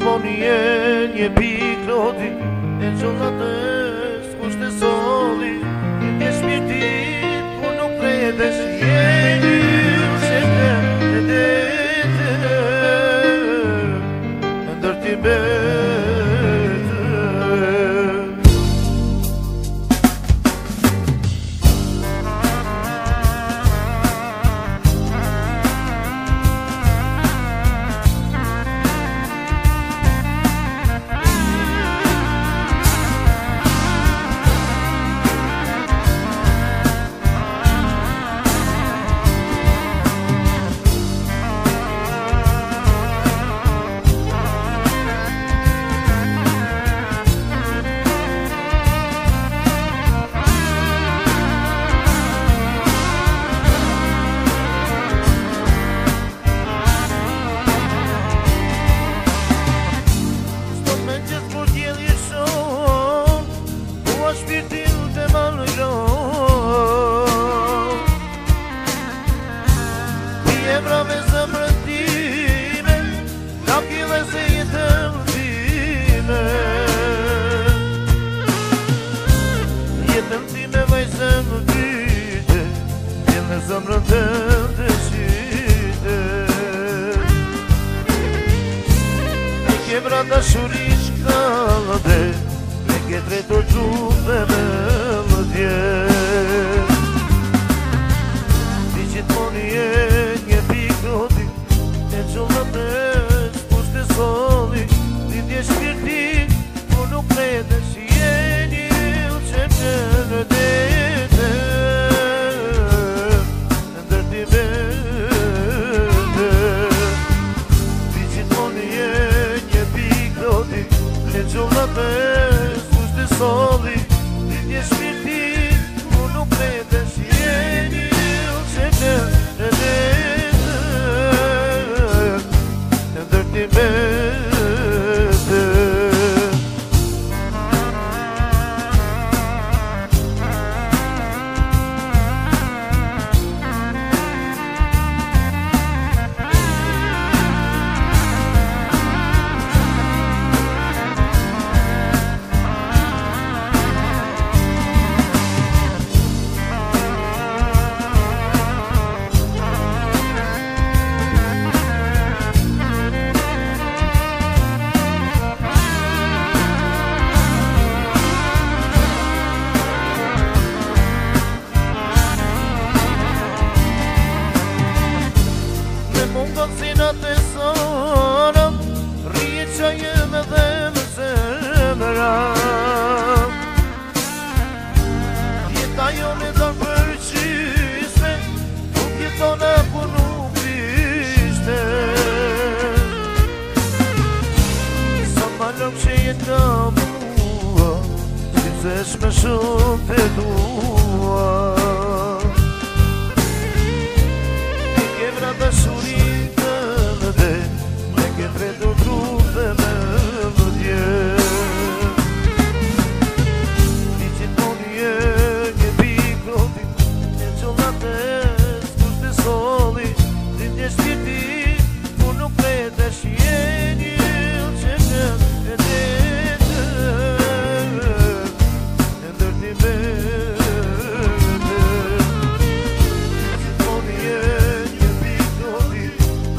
Gjithmonë je një pikroti e gjolatës kusht e soli Një shpirtit ku nuk kredesh jeni Shete e dete ndër ti shpirtin të malëgjon Ti e brave zëmrën time Ka pjeve se jetën time Jetën time vajzën dyte Jene zëmrën të shite Ti ke brada shuri shkallëde Che treto giù per me Dici toni e një pikroti E gjolatës kusht e soli Ti ndje shpirti ku nuk kredesh jeni Që në dete ndër ti vete Dici toni e një pikroti E gjolatës soli, ti një shpirti ku nuk kredesh jeni Që në dete ndër ti vete Sinat e sonëm Rije që jeme dhe më zemëra Jeta jone dorë për qiste Nuk jetone ku nuk ishte Sa ma lëmë që jeta mua Si pësesh me shumë të tua Ti ke vrata shuri che credo truppe melodie Dici toni e një pikroti E gjolatës kusht e soli Ti ndje shpirti ku nuk kredesh jeni Që në dete ndër ti vete Dici toni e një pikroti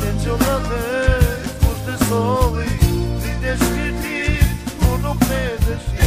E gjolatës soli, ti ndje shpirti ku nuk kredesh